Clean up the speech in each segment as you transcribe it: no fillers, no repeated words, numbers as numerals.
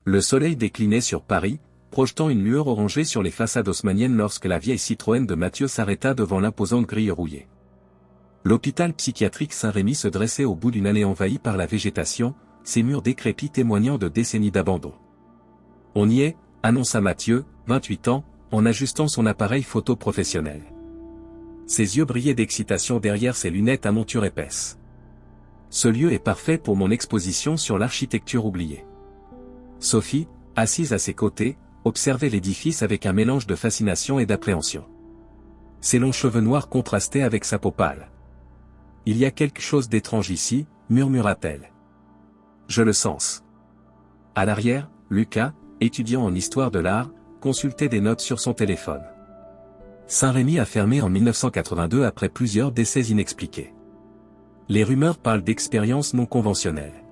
Le soleil déclinait sur Paris, projetant une lueur orangée sur les façades haussmanniennes lorsque la vieille Citroën de Mathieu s'arrêta devant l'imposante grille rouillée. L'hôpital psychiatrique Saint-Rémy se dressait au bout d'une allée envahie par la végétation, ses murs décrépits témoignant de décennies d'abandon. On y est, annonça Mathieu, 28 ans, en ajustant son appareil photo professionnel. Ses yeux brillaient d'excitation derrière ses lunettes à monture épaisse. Ce lieu est parfait pour mon exposition sur l'architecture oubliée. Sophie, assise à ses côtés, observait l'édifice avec un mélange de fascination et d'appréhension. Ses longs cheveux noirs contrastaient avec sa peau pâle. « Il y a quelque chose d'étrange ici », murmura-t-elle. « Je le sens. » À l'arrière, Lucas, étudiant en histoire de l'art, consultait des notes sur son téléphone. Saint-Rémy a fermé en 1982 après plusieurs décès inexpliqués. Les rumeurs parlent d'expériences non conventionnelles.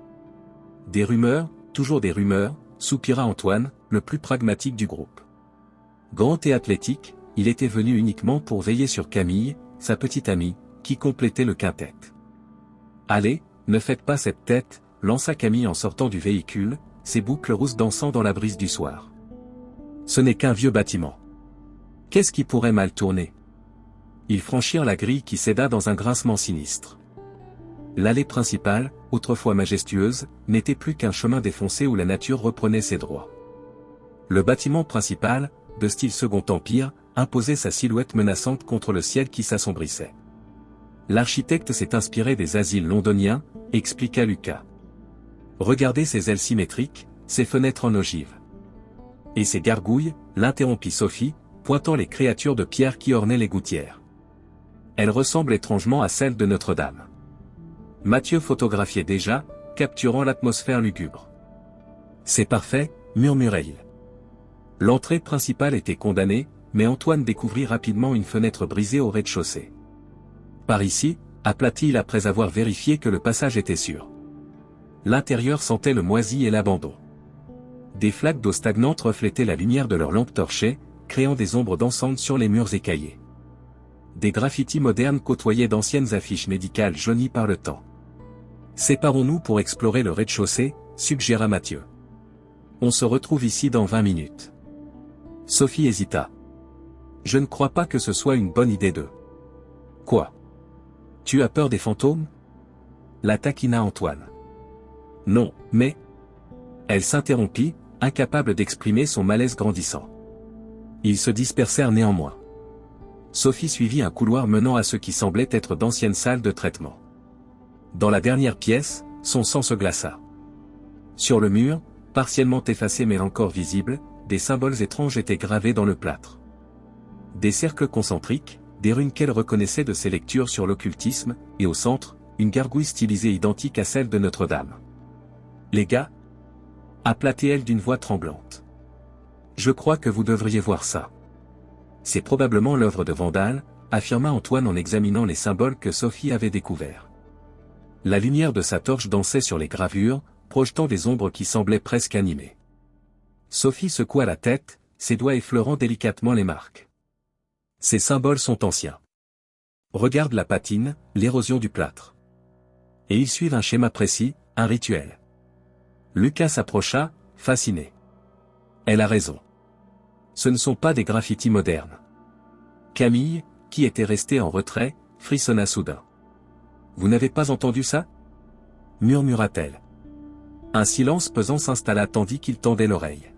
Des rumeurs, toujours des rumeurs, soupira Antoine, le plus pragmatique du groupe. Grand et athlétique, il était venu uniquement pour veiller sur Camille, sa petite amie, qui complétait le quintet. « Allez, ne faites pas cette tête », lança Camille en sortant du véhicule, ses boucles rousses dansant dans la brise du soir. Ce n'est qu'un vieux bâtiment. Qu'est-ce qui pourrait mal tourner? Ils franchirent la grille qui céda dans un grincement sinistre. L'allée principale, autrefois majestueuse, n'était plus qu'un chemin défoncé où la nature reprenait ses droits. Le bâtiment principal, de style Second Empire, imposait sa silhouette menaçante contre le ciel qui s'assombrissait. L'architecte s'est inspiré des asiles londoniens, expliqua Lucas. Regardez ces ailes symétriques, ces fenêtres en ogive. Et ces gargouilles, l'interrompit Sophie, pointant les créatures de pierre qui ornaient les gouttières. Elles ressemblent étrangement à celles de Notre-Dame. Mathieu photographiait déjà, capturant l'atmosphère lugubre. C'est parfait, murmurait-il. L'entrée principale était condamnée, mais Antoine découvrit rapidement une fenêtre brisée au rez-de-chaussée. Par ici, aplatit-il après avoir vérifié que le passage était sûr. L'intérieur sentait le moisi et l'abandon. Des flaques d'eau stagnante reflétaient la lumière de leurs lampes torchées, créant des ombres dansantes sur les murs écaillés. Des graffitis modernes côtoyaient d'anciennes affiches médicales jaunies par le temps. Séparons-nous pour explorer le rez-de-chaussée, suggéra Mathieu. On se retrouve ici dans 20 minutes. Sophie hésita. Je ne crois pas que ce soit une bonne idée de... Quoi? Tu as peur des fantômes? La taquina Antoine. Non, mais... Elle s'interrompit, incapable d'exprimer son malaise grandissant. Ils se dispersèrent néanmoins. Sophie suivit un couloir menant à ce qui semblait être d'anciennes salles de traitement. Dans la dernière pièce, son sang se glaça. Sur le mur, partiellement effacé mais encore visible, des symboles étranges étaient gravés dans le plâtre. Des cercles concentriques, des runes qu'elle reconnaissait de ses lectures sur l'occultisme, et au centre, une gargouille stylisée identique à celle de Notre-Dame. « Les gars » appela-t-elle d'une voix tremblante. « Je crois que vous devriez voir ça. » C'est probablement l'œuvre de Vandale, affirma Antoine en examinant les symboles que Sophie avait découverts. La lumière de sa torche dansait sur les gravures, projetant des ombres qui semblaient presque animées. Sophie secoua la tête, ses doigts effleurant délicatement les marques. Ces symboles sont anciens. Regarde la patine, l'érosion du plâtre. Et ils suivent un schéma précis, un rituel. Lucas s'approcha, fasciné. Elle a raison. Ce ne sont pas des graffitis modernes. Camille, qui était restée en retrait, frissonna soudain. Vous n'avez pas entendu ça? Murmura-t-elle. Un silence pesant s'installa tandis qu'il tendait l'oreille.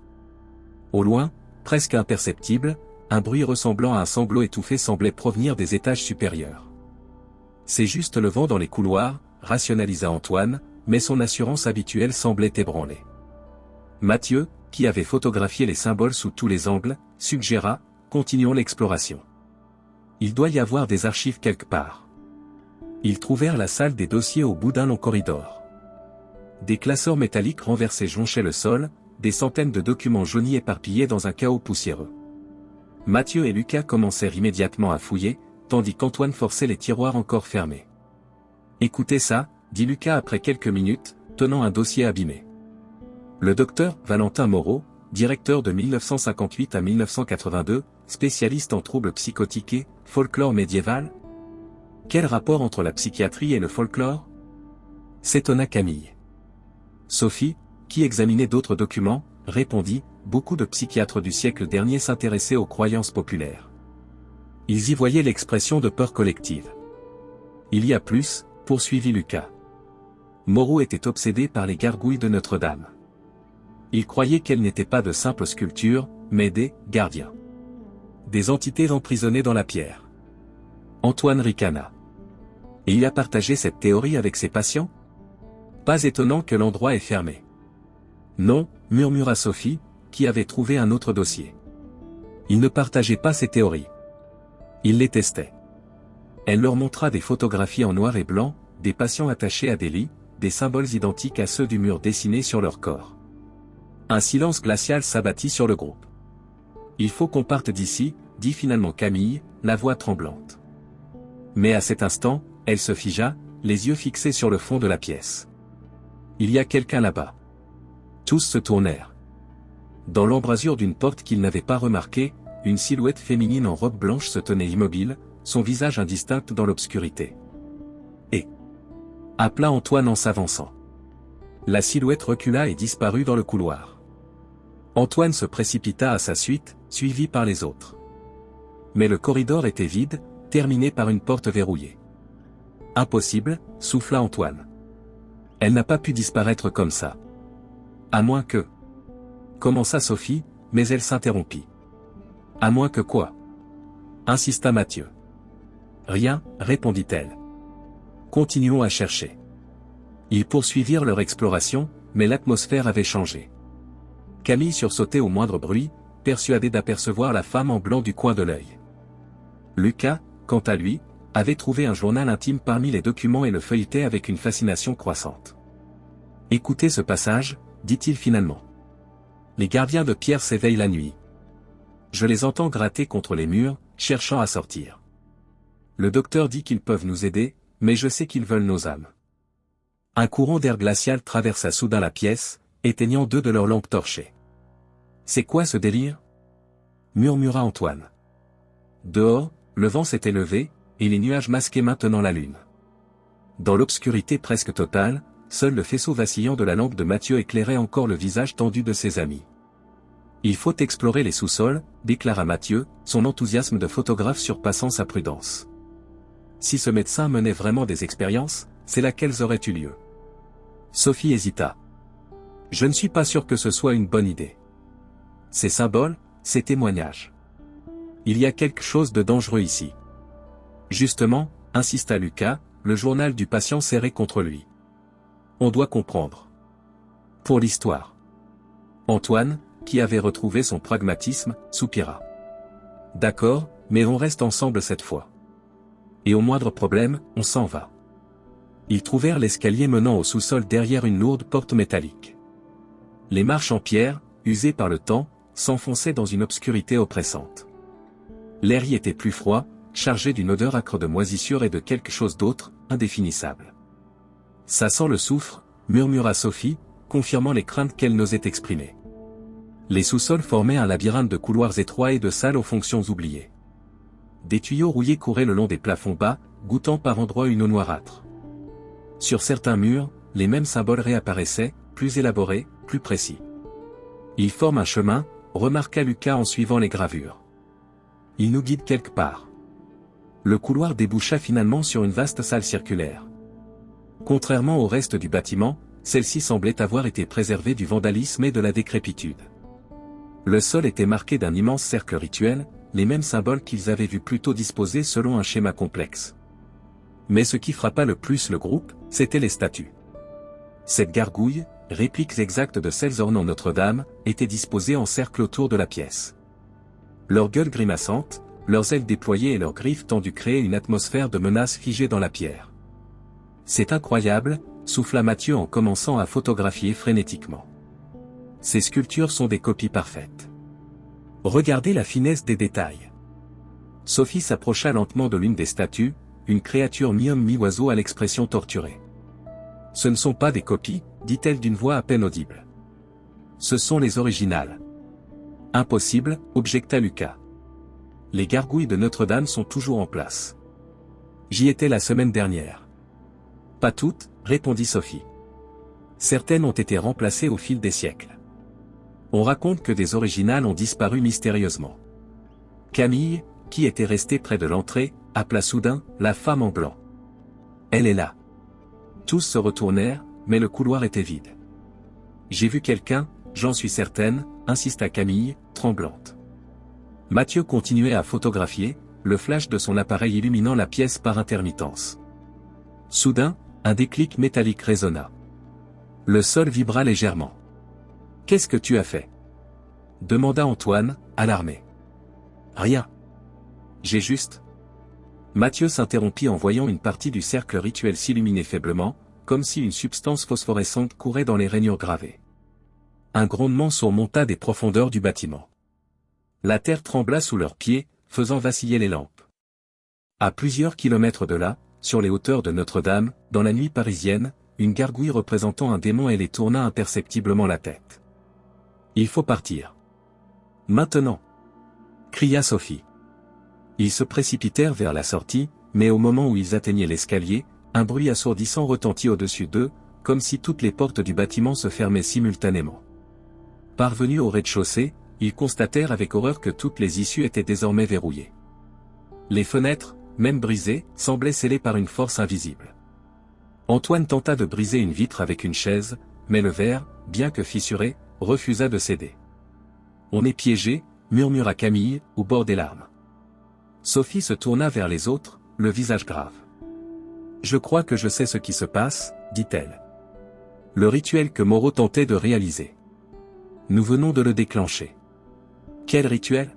Au loin, presque imperceptible, un bruit ressemblant à un sanglot étouffé semblait provenir des étages supérieurs. C'est juste le vent dans les couloirs, rationalisa Antoine, mais son assurance habituelle semblait ébranlée. Mathieu, qui avait photographié les symboles sous tous les angles, suggéra, continuons l'exploration. Il doit y avoir des archives quelque part. Ils trouvèrent la salle des dossiers au bout d'un long corridor. Des classeurs métalliques renversés jonchaient le sol, des centaines de documents jaunis éparpillés dans un chaos poussiéreux. Mathieu et Lucas commencèrent immédiatement à fouiller, tandis qu'Antoine forçait les tiroirs encore fermés. « Écoutez ça », dit Lucas après quelques minutes, tenant un dossier abîmé. Le docteur Valentin Moreau, directeur de 1958 à 1982, spécialiste en troubles psychotiques et folklore médiéval. Quel rapport entre la psychiatrie et le folklore? S'étonna Camille. Sophie, qui examinait d'autres documents, répondit, beaucoup de psychiatres du siècle dernier s'intéressaient aux croyances populaires. Ils y voyaient l'expression de peur collective. Il y a plus, poursuivit Lucas. Moreau était obsédé par les gargouilles de Notre-Dame. Il croyait qu'elles n'étaient pas de simples sculptures, mais des « gardiens ». Des entités emprisonnées dans la pierre. Antoine ricana. Et il a partagé cette théorie avec ses patients? Pas étonnant que l'endroit est fermé. Non, murmura Sophie, qui avait trouvé un autre dossier. Il ne partageait pas ces théories. Il les testait. Elle leur montra des photographies en noir et blanc, des patients attachés à des lits, des symboles identiques à ceux du mur dessinés sur leur corps. Un silence glacial s'abattit sur le groupe. Il faut qu'on parte d'ici, dit finalement Camille, la voix tremblante. Mais à cet instant, elle se figea, les yeux fixés sur le fond de la pièce. Il y a quelqu'un là-bas. Tous se tournèrent. Dans l'embrasure d'une porte qu'ils n'avaient pas remarquée, une silhouette féminine en robe blanche se tenait immobile, son visage indistinct dans l'obscurité. Et appela Antoine en s'avançant. La silhouette recula et disparut dans le couloir. Antoine se précipita à sa suite, suivi par les autres. Mais le corridor était vide, terminé par une porte verrouillée. Impossible, souffla Antoine. Elle n'a pas pu disparaître comme ça. À moins que... Commença Sophie, mais elle s'interrompit. À moins que quoi? Insista Mathieu. Rien, répondit-elle. Continuons à chercher. Ils poursuivirent leur exploration, mais l'atmosphère avait changé. Camille sursautait au moindre bruit, persuadée d'apercevoir la femme en blanc du coin de l'œil. Lucas, quant à lui, avait trouvé un journal intime parmi les documents et le feuilletait avec une fascination croissante. Écoutez ce passage, dit-il finalement. Les gardiens de pierre s'éveillent la nuit. Je les entends gratter contre les murs, cherchant à sortir. Le docteur dit qu'ils peuvent nous aider, mais je sais qu'ils veulent nos âmes. Un courant d'air glacial traversa soudain la pièce, éteignant 2 de leurs lampes torchées. C'est quoi ce délire? Murmura Antoine. Dehors, le vent s'était levé, et les nuages masquaient maintenant la lune. Dans l'obscurité presque totale, seul le faisceau vacillant de la lampe de Mathieu éclairait encore le visage tendu de ses amis. Il faut explorer les sous-sols, déclara Mathieu, son enthousiasme de photographe surpassant sa prudence. Si ce médecin menait vraiment des expériences, c'est là qu'elles auraient eu lieu. Sophie hésita. Je ne suis pas sûr que ce soit une bonne idée. Ces symboles, ces témoignages. Il y a quelque chose de dangereux ici. Justement, insista Lucas, le journal du patient serré contre lui. On doit comprendre. Pour l'histoire. Antoine, qui avait retrouvé son pragmatisme, soupira. D'accord, mais on reste ensemble cette fois. Et au moindre problème, on s'en va. Ils trouvèrent l'escalier menant au sous-sol derrière une lourde porte métallique. Les marches en pierre, usées par le temps, s'enfonçaient dans une obscurité oppressante. L'air y était plus froid, chargé d'une odeur âcre de moisissure et de quelque chose d'autre, indéfinissable. Ça sent le soufre, murmura Sophie, confirmant les craintes qu'elle n'osait exprimer. Les sous-sols formaient un labyrinthe de couloirs étroits et de salles aux fonctions oubliées. Des tuyaux rouillés couraient le long des plafonds bas, goûtant par endroits une eau noirâtre. Sur certains murs, les mêmes symboles réapparaissaient, plus élaborés, plus précis. Ils forment un chemin, remarqua Lucas en suivant les gravures. Ils nous guident quelque part. Le couloir déboucha finalement sur une vaste salle circulaire. Contrairement au reste du bâtiment, celle-ci semblait avoir été préservée du vandalisme et de la décrépitude. Le sol était marqué d'un immense cercle rituel, les mêmes symboles qu'ils avaient vus plus tôt disposés selon un schéma complexe. Mais ce qui frappa le plus le groupe, c'étaient les statues. Cette gargouille, répliques exactes de celles ornant Notre-Dame, étaient disposées en cercle autour de la pièce. Leurs gueules grimaçantes, leurs ailes déployées et leurs griffes tendues créaient une atmosphère de menace figée dans la pierre. C'est incroyable, souffla Mathieu en commençant à photographier frénétiquement. Ces sculptures sont des copies parfaites. Regardez la finesse des détails. Sophie s'approcha lentement de l'une des statues, une créature mi-homme mi-oiseau à l'expression torturée. Ce ne sont pas des copies, dit-elle d'une voix à peine audible. Ce sont les originales. Impossible, objecta Lucas. Les gargouilles de Notre-Dame sont toujours en place. J'y étais la semaine dernière. Pas toutes, répondit Sophie. Certaines ont été remplacées au fil des siècles. On raconte que des originales ont disparu mystérieusement. Camille, qui était restée près de l'entrée, appela soudain « la femme en blanc ». Elle est là. Tous se retournèrent, mais le couloir était vide. J'ai vu quelqu'un, j'en suis certaine, insista Camille, tremblante. Mathieu continuait à photographier, le flash de son appareil illuminant la pièce par intermittence. Soudain, un déclic métallique résonna. Le sol vibra légèrement. « Qu'est-ce que tu as fait ?» demanda Antoine, alarmé. « Rien. J'ai juste... » Mathieu s'interrompit en voyant une partie du cercle rituel s'illuminer faiblement, comme si une substance phosphorescente courait dans les rainures gravées. Un grondement surmonta des profondeurs du bâtiment. La terre trembla sous leurs pieds, faisant vaciller les lampes. À plusieurs kilomètres de là, sur les hauteurs de Notre-Dame, dans la nuit parisienne, une gargouille représentant un démon les tourna imperceptiblement la tête. « Il faut partir. Maintenant !» cria Sophie. Ils se précipitèrent vers la sortie, mais au moment où ils atteignaient l'escalier, un bruit assourdissant retentit au-dessus d'eux, comme si toutes les portes du bâtiment se fermaient simultanément. Parvenus au rez-de-chaussée, ils constatèrent avec horreur que toutes les issues étaient désormais verrouillées. Les fenêtres, même brisées, semblaient scellées par une force invisible. Antoine tenta de briser une vitre avec une chaise, mais le verre, bien que fissuré, refusa de céder. « On est piégé », murmura Camille, au bord des larmes. Sophie se tourna vers les autres, le visage grave. « Je crois que je sais ce qui se passe, » dit-elle. « Le rituel que Moreau tentait de réaliser. Nous venons de le déclencher. » « Quel rituel ?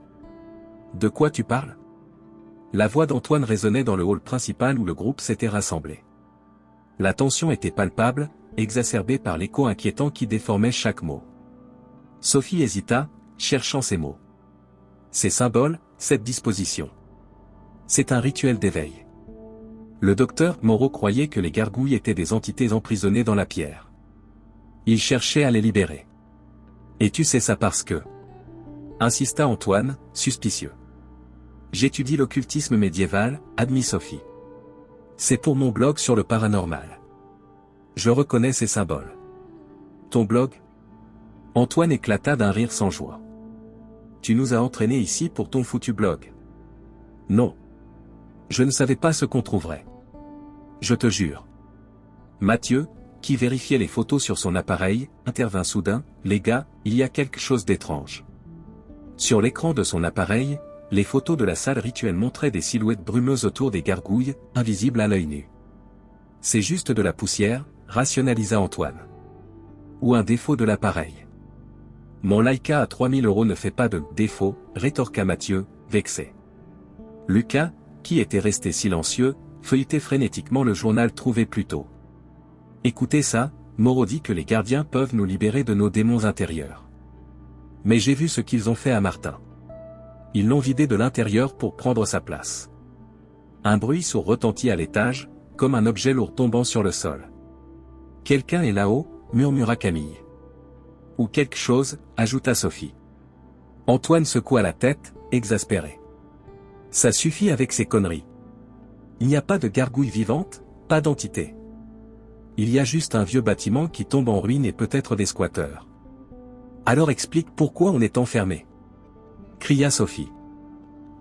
De quoi tu parles ? » La voix d'Antoine résonnait dans le hall principal où le groupe s'était rassemblé. La tension était palpable, exacerbée par l'écho inquiétant qui déformait chaque mot. Sophie hésita, cherchant ses mots. Ces symboles, cette disposition. C'est un rituel d'éveil. Le docteur Moreau croyait que les gargouilles étaient des entités emprisonnées dans la pierre. Il cherchait à les libérer. Et tu sais ça parce que... insista Antoine, suspicieux. J'étudie l'occultisme médiéval, admit Sophie. C'est pour mon blog sur le paranormal. Je reconnais ces symboles. Ton blog ? Antoine éclata d'un rire sans joie. Tu nous as entraînés ici pour ton foutu blog. Non. Je ne savais pas ce qu'on trouverait. Je te jure. Mathieu, qui vérifiait les photos sur son appareil, intervint soudain, les gars, il y a quelque chose d'étrange. Sur l'écran de son appareil, les photos de la salle rituelle montraient des silhouettes brumeuses autour des gargouilles, invisibles à l'œil nu. C'est juste de la poussière, rationalisa Antoine. Ou un défaut de l'appareil. Mon Leica à 3000 € ne fait pas de défaut, rétorqua Mathieu, vexé. Lucas, qui était resté silencieux, feuilletait frénétiquement le journal trouvé plus tôt. Écoutez ça, Moreau dit que les gardiens peuvent nous libérer de nos démons intérieurs. Mais j'ai vu ce qu'ils ont fait à Martin. Ils l'ont vidé de l'intérieur pour prendre sa place. Un bruit sourd retentit à l'étage, comme un objet lourd tombant sur le sol. Quelqu'un est là-haut, murmura Camille. Ou quelque chose, ajouta Sophie. Antoine secoua la tête, exaspéré. Ça suffit avec ces conneries. Il n'y a pas de gargouille vivante, pas d'entité. Il y a juste un vieux bâtiment qui tombe en ruine et peut-être des squatteurs. Alors explique pourquoi on est enfermé. Cria Sophie.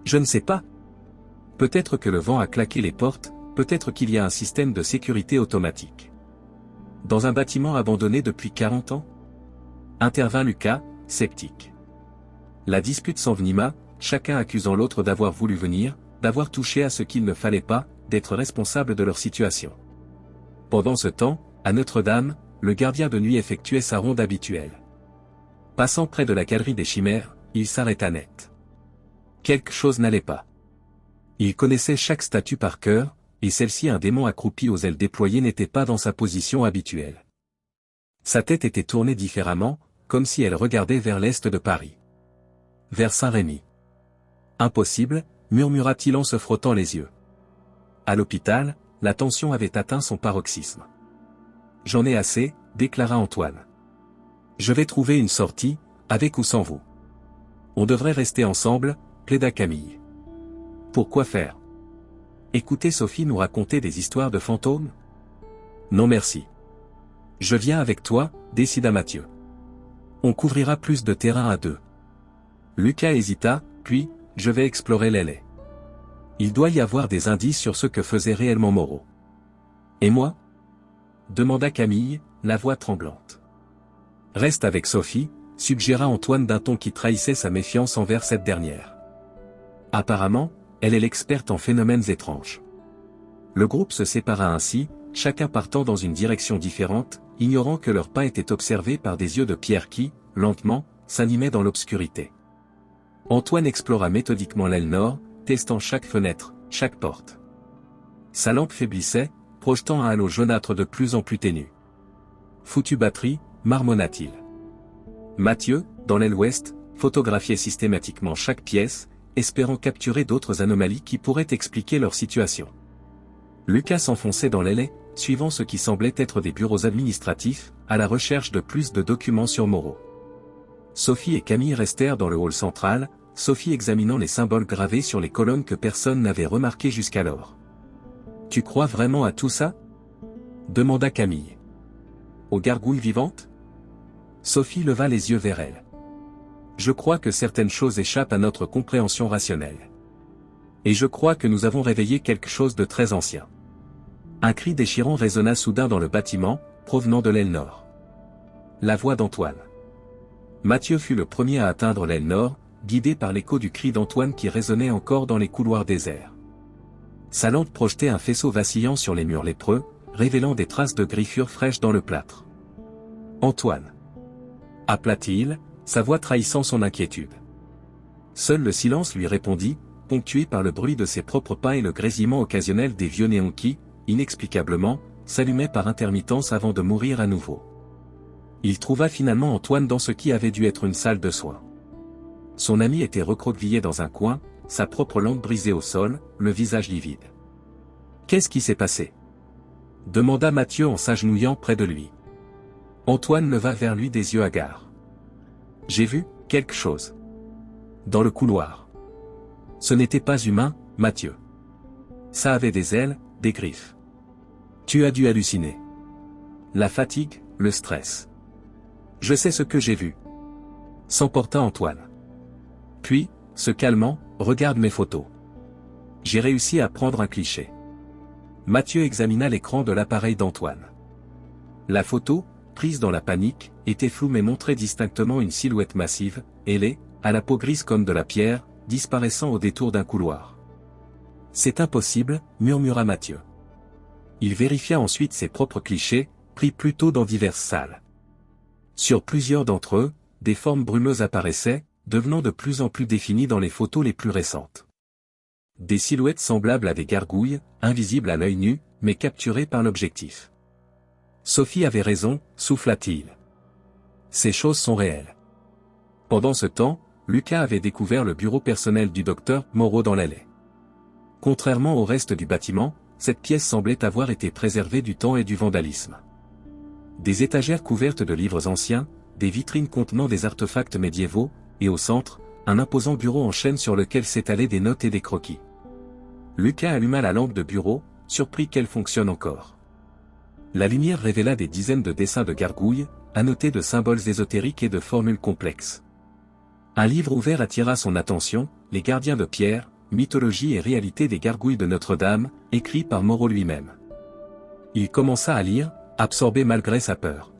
Je ne sais pas. Peut-être que le vent a claqué les portes, peut-être qu'il y a un système de sécurité automatique. Dans un bâtiment abandonné depuis 40 ans ? Intervint Lucas, sceptique. La dispute s'envenima, chacun accusant l'autre d'avoir voulu venir, d'avoir touché à ce qu'il ne fallait pas, d'être responsable de leur situation. Pendant ce temps, à Notre-Dame, le gardien de nuit effectuait sa ronde habituelle. Passant près de la galerie des Chimères, il s'arrêta net. Quelque chose n'allait pas. Il connaissait chaque statue par cœur, et celle-ci, un démon accroupi aux ailes déployées, n'était pas dans sa position habituelle. Sa tête était tournée différemment, comme si elle regardait vers l'est de Paris. Vers Saint-Rémy. Impossible, murmura-t-il en se frottant les yeux. À l'hôpital, la tension avait atteint son paroxysme. J'en ai assez, déclara Antoine. Je vais trouver une sortie, avec ou sans vous. On devrait rester ensemble, plaida Camille. Pourquoi faire ? Écoutez Sophie nous raconter des histoires de fantômes ? Non merci. Je viens avec toi, décida Mathieu. On couvrira plus de terrain à deux. Lucas hésita, puis, je vais explorer l'L.A. Il doit y avoir des indices sur ce que faisait réellement Moreau. Et moi? Demanda Camille, la voix tremblante. Reste avec Sophie, suggéra Antoine d'un ton qui trahissait sa méfiance envers cette dernière. Apparemment, elle est l'experte en phénomènes étranges. Le groupe se sépara ainsi, chacun partant dans une direction différente, ignorant que leur pas était observé par des yeux de pierre qui, lentement, s'animaient dans l'obscurité. Antoine explora méthodiquement l'aile nord, testant chaque fenêtre, chaque porte. Sa lampe faiblissait, projetant un halo jaunâtre de plus en plus ténu. Foutue batterie, marmonna-t-il. Mathieu, dans l'aile ouest, photographiait systématiquement chaque pièce, espérant capturer d'autres anomalies qui pourraient expliquer leur situation. Lucas s'enfonçait dans l'aile, suivant ce qui semblait être des bureaux administratifs, à la recherche de plus de documents sur Moreau. Sophie et Camille restèrent dans le hall central, Sophie examinant les symboles gravés sur les colonnes que personne n'avait remarqués jusqu'alors. « Tu crois vraiment à tout ça ?» demanda Camille. « Aux gargouilles vivantes ?» Sophie leva les yeux vers elle. « Je crois que certaines choses échappent à notre compréhension rationnelle. Et je crois que nous avons réveillé quelque chose de très ancien. » Un cri déchirant résonna soudain dans le bâtiment, provenant de l'aile nord. La voix d'Antoine. Mathieu fut le premier à atteindre l'aile nord, guidé par l'écho du cri d'Antoine qui résonnait encore dans les couloirs déserts. Sa lampe projetait un faisceau vacillant sur les murs lépreux, révélant des traces de griffures fraîches dans le plâtre. « Antoine !» appela-t-il, sa voix trahissant son inquiétude. Seul le silence lui répondit, ponctué par le bruit de ses propres pas et le grésillement occasionnel des vieux néons qui, inexplicablement, s'allumaient par intermittence avant de mourir à nouveau. Il trouva finalement Antoine dans ce qui avait dû être une salle de soins. Son ami était recroquevillé dans un coin, sa propre lampe brisée au sol, le visage livide. « Qu'est-ce qui s'est passé ?» demanda Mathieu en s'agenouillant près de lui. Antoine leva vers lui des yeux hagards. « J'ai vu quelque chose. Dans le couloir. Ce n'était pas humain, Mathieu. Ça avait des ailes, des griffes. Tu as dû halluciner. La fatigue, le stress. Je sais ce que j'ai vu. » s'emporta Antoine. Puis, se calmant, regarde mes photos. J'ai réussi à prendre un cliché. Mathieu examina l'écran de l'appareil d'Antoine. La photo, prise dans la panique, était floue mais montrait distinctement une silhouette massive, ailée, à la peau grise comme de la pierre, disparaissant au détour d'un couloir. « C'est impossible, murmura Mathieu. Il vérifia ensuite ses propres clichés, pris plus tôt dans diverses salles. Sur plusieurs d'entre eux, des formes brumeuses apparaissaient, devenant de plus en plus définies dans les photos les plus récentes. Des silhouettes semblables à des gargouilles, invisibles à l'œil nu, mais capturées par l'objectif. Sophie avait raison, souffla-t-il. Ces choses sont réelles. Pendant ce temps, Lucas avait découvert le bureau personnel du docteur Moreau dans l'allée. Contrairement au reste du bâtiment, cette pièce semblait avoir été préservée du temps et du vandalisme. Des étagères couvertes de livres anciens, des vitrines contenant des artefacts médiévaux, et au centre, un imposant bureau en chêne sur lequel s'étalaient des notes et des croquis. Lucas alluma la lampe de bureau, surpris qu'elle fonctionne encore. La lumière révéla des dizaines de dessins de gargouilles, annotés de symboles ésotériques et de formules complexes. Un livre ouvert attira son attention, Les gardiens de pierre, mythologie et réalité des gargouilles de Notre-Dame, écrit par Moreau lui-même. Il commença à lire, absorbé malgré sa peur.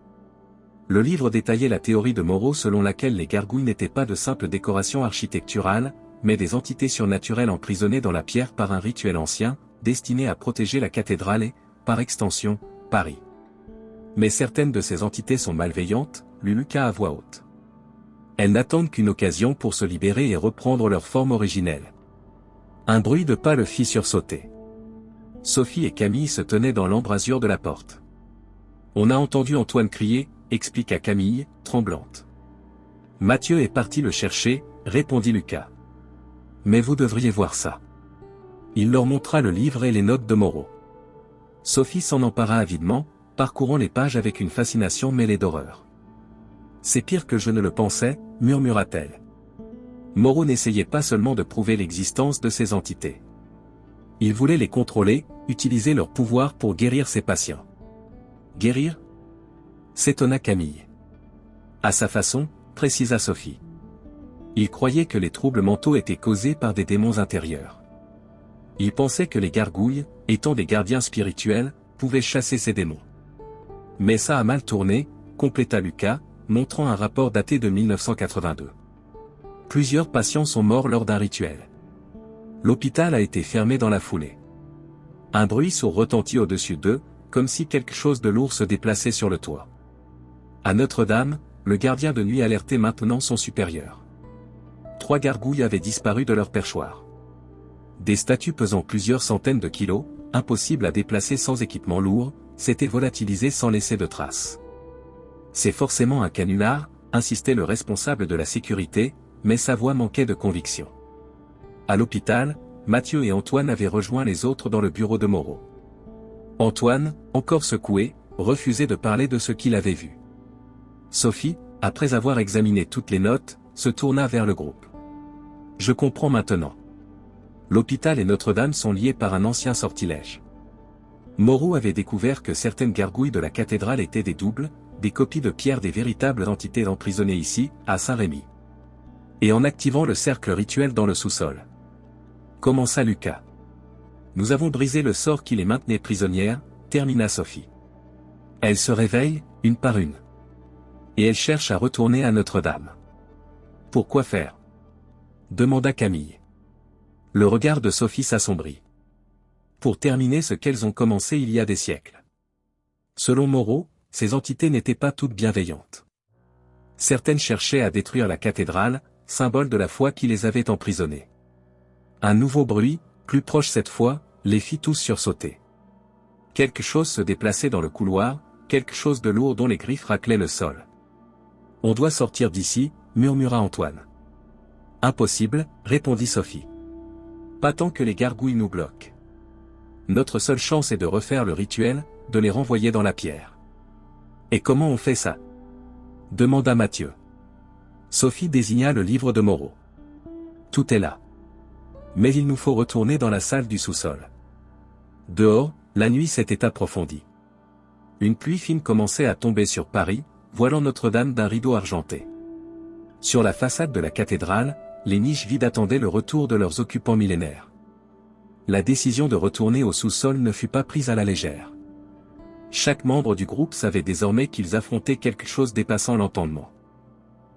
Le livre détaillait la théorie de Moreau selon laquelle les gargouilles n'étaient pas de simples décorations architecturales, mais des entités surnaturelles emprisonnées dans la pierre par un rituel ancien, destiné à protéger la cathédrale et, par extension, Paris. Mais certaines de ces entités sont malveillantes, lut Lucas à voix haute. Elles n'attendent qu'une occasion pour se libérer et reprendre leur forme originelle. Un bruit de pas le fit sursauter. Sophie et Camille se tenaient dans l'embrasure de la porte. On a entendu Antoine crier, expliqua Camille, tremblante. Mathieu est parti le chercher, répondit Lucas. Mais vous devriez voir ça. Il leur montra le livre et les notes de Moreau. Sophie s'en empara avidement, parcourant les pages avec une fascination mêlée d'horreur. C'est pire que je ne le pensais, murmura-t-elle. Moreau n'essayait pas seulement de prouver l'existence de ces entités. Il voulait les contrôler, utiliser leur pouvoir pour guérir ses patients. Guérir ? S'étonna Camille. À sa façon, précisa Sophie. Il croyait que les troubles mentaux étaient causés par des démons intérieurs. Il pensait que les gargouilles, étant des gardiens spirituels, pouvaient chasser ces démons. Mais ça a mal tourné, compléta Lucas, montrant un rapport daté de 1982. Plusieurs patients sont morts lors d'un rituel. L'hôpital a été fermé dans la foulée. Un bruit sourd retentit au-dessus d'eux, comme si quelque chose de lourd se déplaçait sur le toit. À Notre-Dame, le gardien de nuit alertait maintenant son supérieur. 3 gargouilles avaient disparu de leur perchoir. Des statues pesant plusieurs centaines de kilos, impossibles à déplacer sans équipement lourd, s'étaient volatilisées sans laisser de traces. C'est forcément un canular, insistait le responsable de la sécurité, mais sa voix manquait de conviction. À l'hôpital, Mathieu et Antoine avaient rejoint les autres dans le bureau de Moreau. Antoine, encore secoué, refusait de parler de ce qu'il avait vu. Sophie, après avoir examiné toutes les notes, se tourna vers le groupe. « Je comprends maintenant. L'hôpital et Notre-Dame sont liés par un ancien sortilège. Moreau avait découvert que certaines gargouilles de la cathédrale étaient des doubles, des copies de pierre des véritables entités emprisonnées ici, à Saint-Rémy. Et en activant le cercle rituel dans le sous-sol. » Commença Lucas. « Nous avons brisé le sort qui les maintenait prisonnières, termina Sophie. Elles se réveillent, une par une. Et elles cherchent à retourner à Notre-Dame. Pourquoi faire ? Demanda Camille. Le regard de Sophie s'assombrit. Pour terminer ce qu'elles ont commencé il y a des siècles. Selon Moreau, ces entités n'étaient pas toutes bienveillantes. Certaines cherchaient à détruire la cathédrale, symbole de la foi qui les avait emprisonnées. Un nouveau bruit, plus proche cette fois, les fit tous sursauter. Quelque chose se déplaçait dans le couloir, quelque chose de lourd dont les griffes raclaient le sol. « On doit sortir d'ici », murmura Antoine. « Impossible, » répondit Sophie. « Pas tant que les gargouilles nous bloquent. Notre seule chance est de refaire le rituel, de les renvoyer dans la pierre. » « Et comment on fait ça ? Demanda Mathieu. Sophie désigna le livre de Moreau. « Tout est là. Mais il nous faut retourner dans la salle du sous-sol. » Dehors, la nuit s'était approfondie. Une pluie fine commençait à tomber sur Paris, voilant Notre-Dame d'un rideau argenté. Sur la façade de la cathédrale, les niches vides attendaient le retour de leurs occupants millénaires. La décision de retourner au sous-sol ne fut pas prise à la légère. Chaque membre du groupe savait désormais qu'ils affrontaient quelque chose dépassant l'entendement.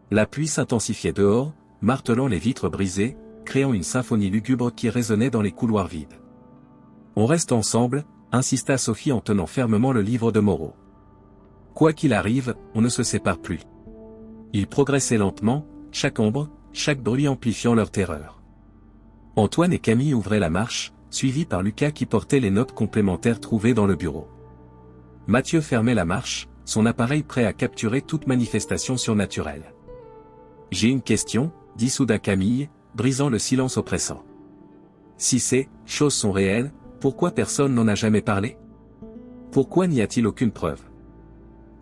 La pluie s'intensifiait dehors, martelant les vitres brisées, créant une symphonie lugubre qui résonnait dans les couloirs vides. « On reste ensemble », insista Sophie en tenant fermement le livre de Moreau. « Quoi qu'il arrive, on ne se sépare plus. » Ils progressaient lentement, chaque ombre, chaque bruit amplifiant leur terreur. Antoine et Camille ouvraient la marche, suivis par Lucas qui portait les notes complémentaires trouvées dans le bureau. Mathieu fermait la marche, son appareil prêt à capturer toute manifestation surnaturelle. « J'ai une question, » dit soudain Camille, brisant le silence oppressant. « Si ces choses sont réelles, pourquoi personne n'en a jamais parlé ? Pourquoi n'y a-t-il aucune preuve ? »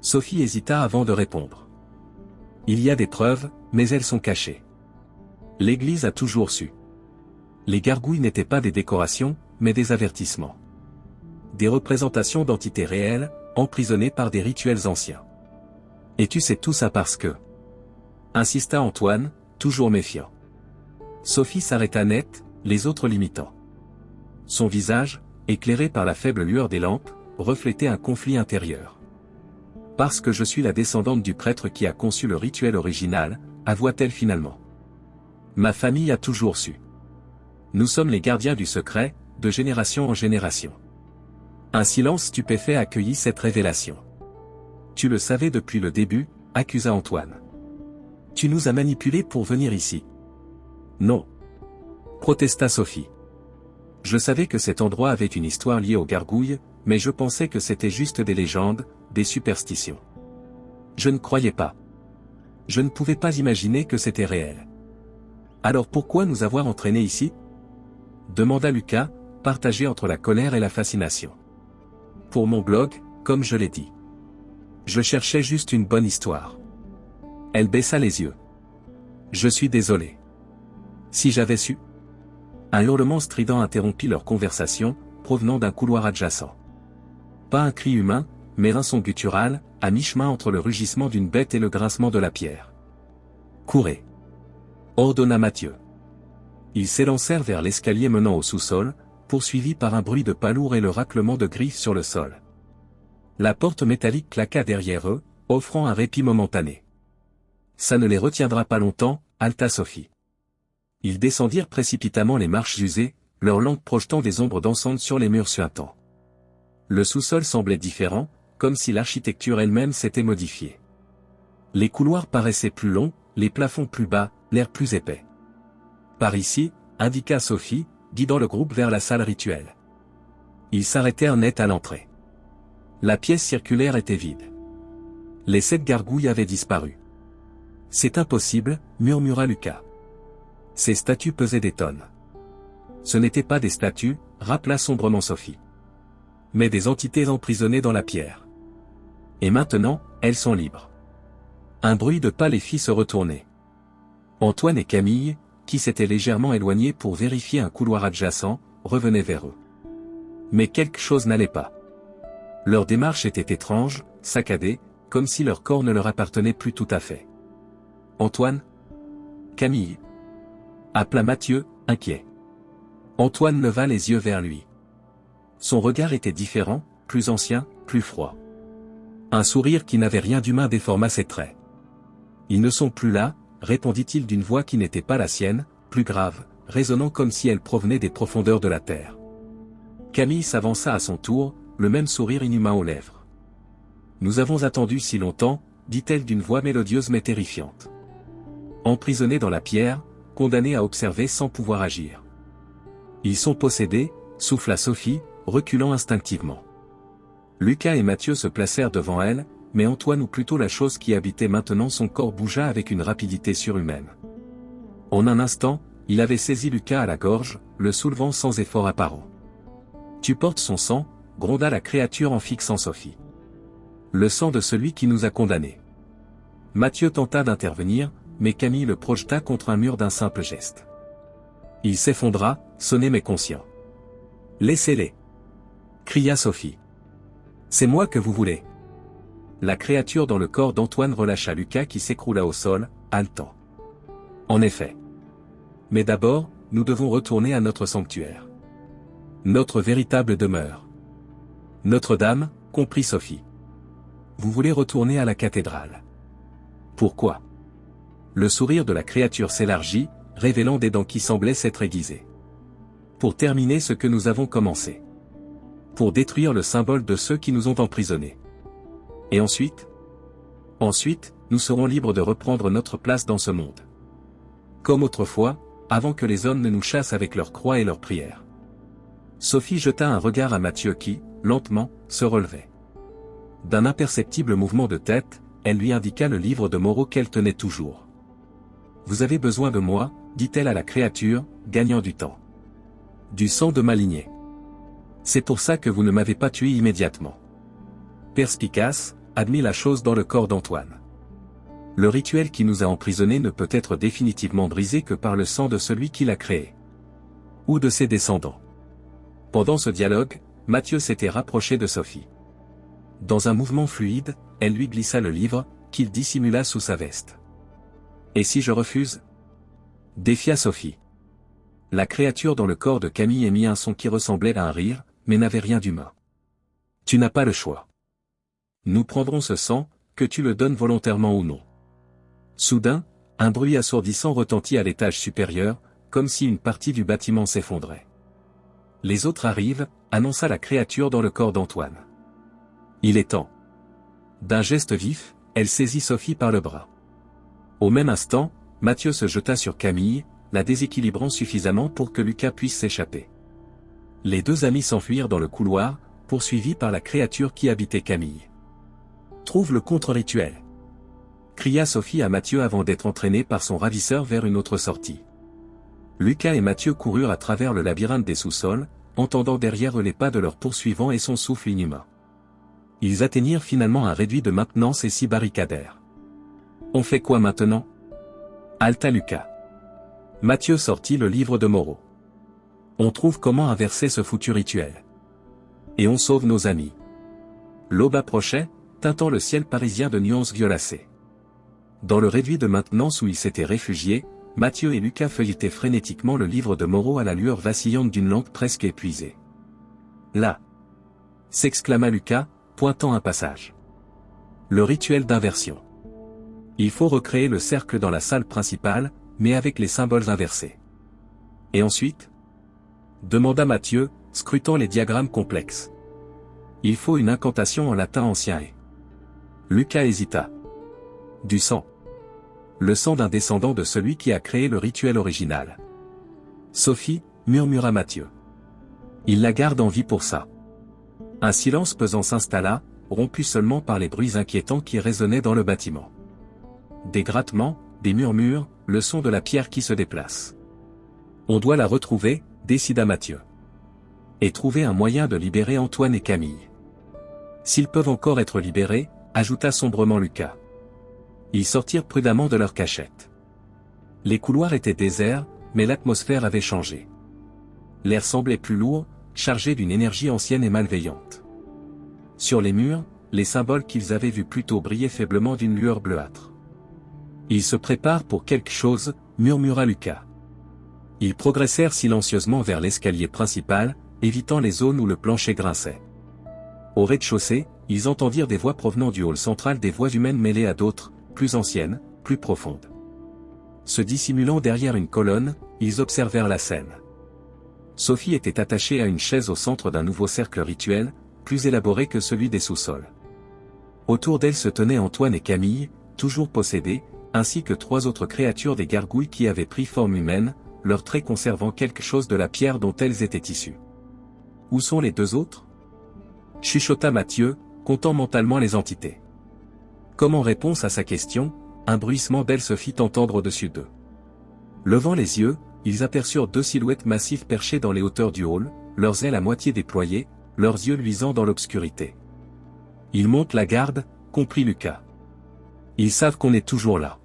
Sophie hésita avant de répondre. « Il y a des preuves, mais elles sont cachées. L'Église a toujours su. Les gargouilles n'étaient pas des décorations, mais des avertissements. Des représentations d'entités réelles, emprisonnées par des rituels anciens. Et tu sais tout ça parce que... » insista Antoine, toujours méfiant. Sophie s'arrêta net, les autres l'imitant. Son visage, éclairé par la faible lueur des lampes, reflétait un conflit intérieur. « Parce que je suis la descendante du prêtre qui a conçu le rituel original, avoua-t-elle finalement. Ma famille a toujours su. Nous sommes les gardiens du secret, de génération en génération. » Un silence stupéfait accueillit cette révélation. « Tu le savais depuis le début », accusa Antoine. « Tu nous as manipulés pour venir ici. » « Non. » protesta Sophie. « Je savais que cet endroit avait une histoire liée aux gargouilles, mais je pensais que c'était juste des légendes, des superstitions. Je ne croyais pas. Je ne pouvais pas imaginer que c'était réel. Alors pourquoi nous avoir entraînés ici ? Demanda Lucas, partagé entre la colère et la fascination. Pour mon blog, comme je l'ai dit. Je cherchais juste une bonne histoire. Elle baissa les yeux. Je suis désolé. Si j'avais su. Un hurlement strident interrompit leur conversation, provenant d'un couloir adjacent. Pas un cri humain, mais un son guttural, à mi-chemin entre le rugissement d'une bête et le grincement de la pierre. « Courez !» ordonna Mathieu. Ils s'élancèrent vers l'escalier menant au sous-sol, poursuivis par un bruit de pas lourd et le raclement de griffes sur le sol. La porte métallique claqua derrière eux, offrant un répit momentané. « Ça ne les retiendra pas longtemps, » haleta Sophie. Ils descendirent précipitamment les marches usées, leurs lampes projetant des ombres dansantes sur les murs suintants. Le sous-sol semblait différent, comme si l'architecture elle-même s'était modifiée. Les couloirs paraissaient plus longs, les plafonds plus bas, l'air plus épais. « Par ici », indiqua Sophie, guidant le groupe vers la salle rituelle. Ils s'arrêtèrent net à l'entrée. La pièce circulaire était vide. Les 7 gargouilles avaient disparu. « C'est impossible », murmura Lucas. Ces statues pesaient des tonnes. Ce n'étaient pas des statues, rappela sombrement Sophie. Mais des entités emprisonnées dans la pierre. Et maintenant, elles sont libres. Un bruit de pas les fit se retourner. Antoine et Camille, qui s'étaient légèrement éloignés pour vérifier un couloir adjacent, revenaient vers eux. Mais quelque chose n'allait pas. Leur démarche était étrange, saccadée, comme si leur corps ne leur appartenait plus tout à fait. « Antoine ? Camille ?» appela Mathieu, inquiet. Antoine leva les yeux vers lui. Son regard était différent, plus ancien, plus froid. Un sourire qui n'avait rien d'humain déforma ses traits. « Ils ne sont plus là », répondit-il d'une voix qui n'était pas la sienne, plus grave, résonnant comme si elle provenait des profondeurs de la terre. Camille s'avança à son tour, le même sourire inhumain aux lèvres. « Nous avons attendu si longtemps, » dit-elle d'une voix mélodieuse mais terrifiante. Emprisonnés dans la pierre, condamnés à observer sans pouvoir agir. Ils sont possédés, souffla Sophie, reculant instinctivement. Lucas et Mathieu se placèrent devant elle, mais Antoine ou plutôt la chose qui habitait maintenant son corps bougea avec une rapidité surhumaine. En un instant, il avait saisi Lucas à la gorge, le soulevant sans effort apparent. « Tu portes son sang », gronda la créature en fixant Sophie. « Le sang de celui qui nous a condamnés. » Mathieu tenta d'intervenir, mais Camille le projeta contre un mur d'un simple geste. Il s'effondra, sonné mais conscient. « Laissez-les » cria Sophie. « C'est moi que vous voulez. » La créature dans le corps d'Antoine relâcha Lucas qui s'écroula au sol, haletant. En effet. Mais d'abord, nous devons retourner à notre sanctuaire. Notre véritable demeure. Notre-Dame, comprit Sophie. Vous voulez retourner à la cathédrale. Pourquoi ? Le sourire de la créature s'élargit, révélant des dents qui semblaient s'être aiguisées. Pour terminer ce que nous avons commencé. Pour détruire le symbole de ceux qui nous ont emprisonnés. Et ensuite ? Ensuite, nous serons libres de reprendre notre place dans ce monde. Comme autrefois, avant que les hommes ne nous chassent avec leurs croix et leurs prières. Sophie jeta un regard à Mathieu qui, lentement, se relevait. D'un imperceptible mouvement de tête, elle lui indiqua le livre de Moreau qu'elle tenait toujours. « Vous avez besoin de moi, » dit-elle à la créature, gagnant du temps. « Du sang de ma lignée. C'est pour ça que vous ne m'avez pas tué immédiatement. » Perspicace, admit la chose dans le corps d'Antoine. Le rituel qui nous a emprisonnés ne peut être définitivement brisé que par le sang de celui qui l'a créé. Ou de ses descendants. Pendant ce dialogue, Mathieu s'était rapproché de Sophie. Dans un mouvement fluide, elle lui glissa le livre, qu'il dissimula sous sa veste. « Et si je refuse ?» défia Sophie. La créature dans le corps de Camille émit un son qui ressemblait à un rire, mais n'avait rien d'humain. « Tu n'as pas le choix. Nous prendrons ce sang, que tu le donnes volontairement ou non. » Soudain, un bruit assourdissant retentit à l'étage supérieur, comme si une partie du bâtiment s'effondrait. « Les autres arrivent », annonça la créature dans le corps d'Antoine. « Il est temps. » D'un geste vif, elle saisit Sophie par le bras. Au même instant, Mathieu se jeta sur Camille, la déséquilibrant suffisamment pour que Lucas puisse s'échapper. Les deux amis s'enfuirent dans le couloir, poursuivis par la créature qui habitait Camille. « Trouve le contre-rituel !» cria Sophie à Mathieu avant d'être entraînée par son ravisseur vers une autre sortie. Lucas et Mathieu coururent à travers le labyrinthe des sous-sols, entendant derrière eux les pas de leur poursuivant et son souffle inhumain. Ils atteignirent finalement un réduit de maintenance et s'y barricadèrent. « On fait quoi maintenant » haleta Lucas. Mathieu sortit le livre de Moreau. « On trouve comment inverser ce foutu rituel. Et on sauve nos amis. » L'aube approchait, teintant le ciel parisien de nuances violacées. Dans le réduit de maintenance où ils s'étaient réfugiés, Mathieu et Lucas feuilletaient frénétiquement le livre de Moreau à la lueur vacillante d'une lampe presque épuisée. Là, s'exclama Lucas, pointant un passage. Le rituel d'inversion. Il faut recréer le cercle dans la salle principale, mais avec les symboles inversés. Et ensuite? Demanda Mathieu, scrutant les diagrammes complexes. Il faut une incantation en latin ancien et... Lucas hésita. Du sang. Le sang d'un descendant de celui qui a créé le rituel original. Sophie, murmura Mathieu. Il la garde en vie pour ça. Un silence pesant s'installa, rompu seulement par les bruits inquiétants qui résonnaient dans le bâtiment. Des grattements, des murmures, le son de la pierre qui se déplace. On doit la retrouver, décida Mathieu. Et trouver un moyen de libérer Antoine et Camille. S'ils peuvent encore être libérés, ajouta sombrement Lucas. Ils sortirent prudemment de leur cachette. Les couloirs étaient déserts, mais l'atmosphère avait changé. L'air semblait plus lourd, chargé d'une énergie ancienne et malveillante. Sur les murs, les symboles qu'ils avaient vus plus tôt brillaient faiblement d'une lueur bleuâtre. Ils se préparent pour quelque chose, murmura Lucas. Ils progressèrent silencieusement vers l'escalier principal, évitant les zones où le plancher grinçait. Au rez-de-chaussée, ils entendirent des voix provenant du hall central, des voix humaines mêlées à d'autres, plus anciennes, plus profondes. Se dissimulant derrière une colonne, ils observèrent la scène. Sophie était attachée à une chaise au centre d'un nouveau cercle rituel, plus élaboré que celui des sous-sols. Autour d'elle se tenaient Antoine et Camille, toujours possédés, ainsi que 3 autres créatures des gargouilles qui avaient pris forme humaine, leurs traits conservant quelque chose de la pierre dont elles étaient issues. Où sont les 2 autres? Chuchota Mathieu, comptant mentalement les entités. Comme en réponse à sa question, un bruissement d'ailes se fit entendre au-dessus d'eux. Levant les yeux, ils aperçurent 2 silhouettes massives perchées dans les hauteurs du hall, leurs ailes à moitié déployées, leurs yeux luisant dans l'obscurité. Ils montent la garde, comprit Lucas. Ils savent qu'on est toujours là.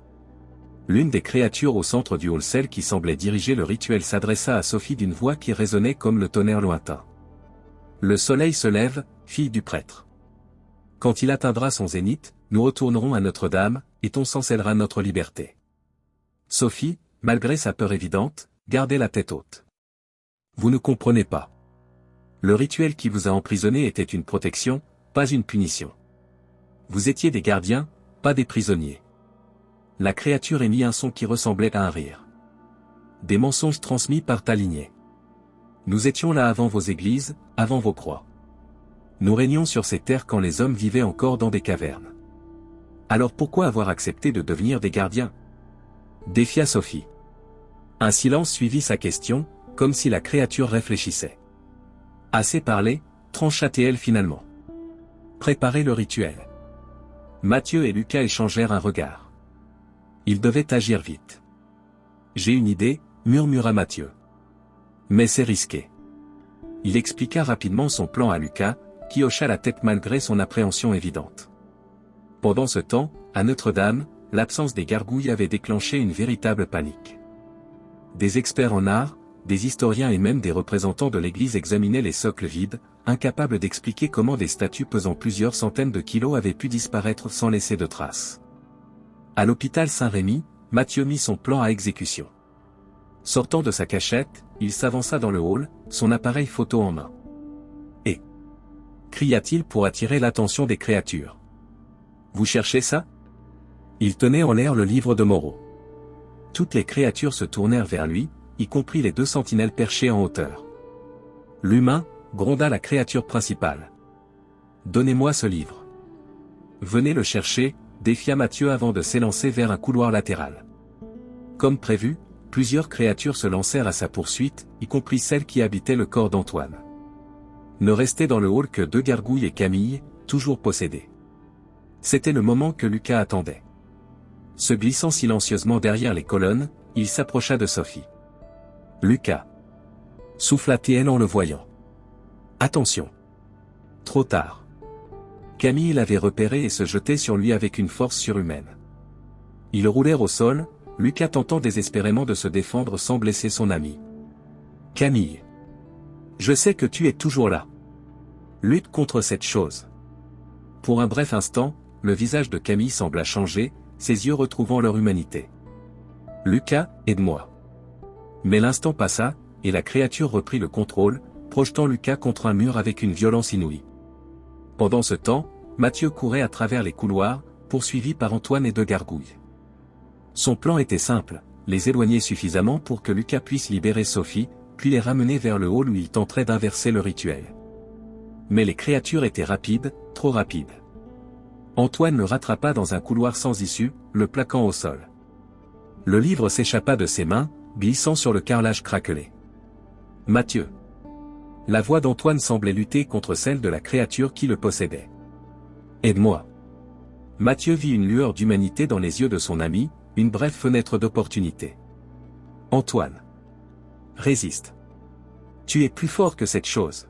L'une des créatures au centre du hall, celle qui semblait diriger le rituel, s'adressa à Sophie d'une voix qui résonnait comme le tonnerre lointain. Le soleil se lève, fille du prêtre. Quand il atteindra son zénith, nous retournerons à Notre-Dame, et ton sang scellera notre liberté. Sophie, malgré sa peur évidente, gardait la tête haute. Vous ne comprenez pas. Le rituel qui vous a emprisonné était une protection, pas une punition. Vous étiez des gardiens, pas des prisonniers. La créature émit un son qui ressemblait à un rire. Des mensonges transmis par ta lignée. Nous étions là avant vos églises, avant vos croix. Nous régnions sur ces terres quand les hommes vivaient encore dans des cavernes. Alors pourquoi avoir accepté de devenir des gardiens? Défia Sophie. Un silence suivit sa question, comme si la créature réfléchissait. Assez parlé, trancha-t-elle finalement. Préparez le rituel. Mathieu et Lucas échangèrent un regard. Ils devaient agir vite. J'ai une idée, murmura Mathieu. Mais c'est risqué. Il expliqua rapidement son plan à Lucas, qui hocha la tête malgré son appréhension évidente. Pendant ce temps, à Notre-Dame, l'absence des gargouilles avait déclenché une véritable panique. Des experts en art, des historiens et même des représentants de l'Église examinaient les socles vides, incapables d'expliquer comment des statues pesant plusieurs centaines de kilos avaient pu disparaître sans laisser de traces. À l'hôpital Saint-Rémy, Mathieu mit son plan à exécution. Sortant de sa cachette, il s'avança dans le hall, son appareil photo en main. Et cria-t-il pour attirer l'attention des créatures. Vous cherchez ça? Il tenait en l'air le livre de Moreau. Toutes les créatures se tournèrent vers lui, y compris les 2 sentinelles perchées en hauteur. L'humain, gronda la créature principale. Donnez-moi ce livre. Venez le chercher, défia Mathieu avant de s'élancer vers un couloir latéral. Comme prévu, plusieurs créatures se lancèrent à sa poursuite, y compris celles qui habitaient le corps d'Antoine. Ne restaient dans le hall que 2 gargouilles et Camille, toujours possédées. C'était le moment que Lucas attendait. Se glissant silencieusement derrière les colonnes, il s'approcha de Sophie. Lucas. Souffla-t-elle en le voyant. Attention. Trop tard. Camille l'avait repéré et se jetait sur lui avec une force surhumaine. Ils roulèrent au sol, Lucas tentant désespérément de se défendre sans blesser son ami. Camille. Je sais que tu es toujours là. Lutte contre cette chose. Pour un bref instant, le visage de Camille sembla changer, ses yeux retrouvant leur humanité. « Lucas, aide-moi. » Mais l'instant passa, et la créature reprit le contrôle, projetant Lucas contre un mur avec une violence inouïe. Pendant ce temps, Mathieu courait à travers les couloirs, poursuivi par Antoine et deux gargouilles. Son plan était simple, les éloigner suffisamment pour que Lucas puisse libérer Sophie, puis les ramener vers le hall où il tenterait d'inverser le rituel. Mais les créatures étaient rapides, trop rapides. Antoine le rattrapa dans un couloir sans issue, le plaquant au sol. Le livre s'échappa de ses mains, glissant sur le carrelage craquelé. « Mathieu !» La voix d'Antoine semblait lutter contre celle de la créature qui le possédait. « Aide-moi !» Mathieu vit une lueur d'humanité dans les yeux de son ami, une brève fenêtre d'opportunité. « Antoine ! Résiste. Tu es plus fort que cette chose. »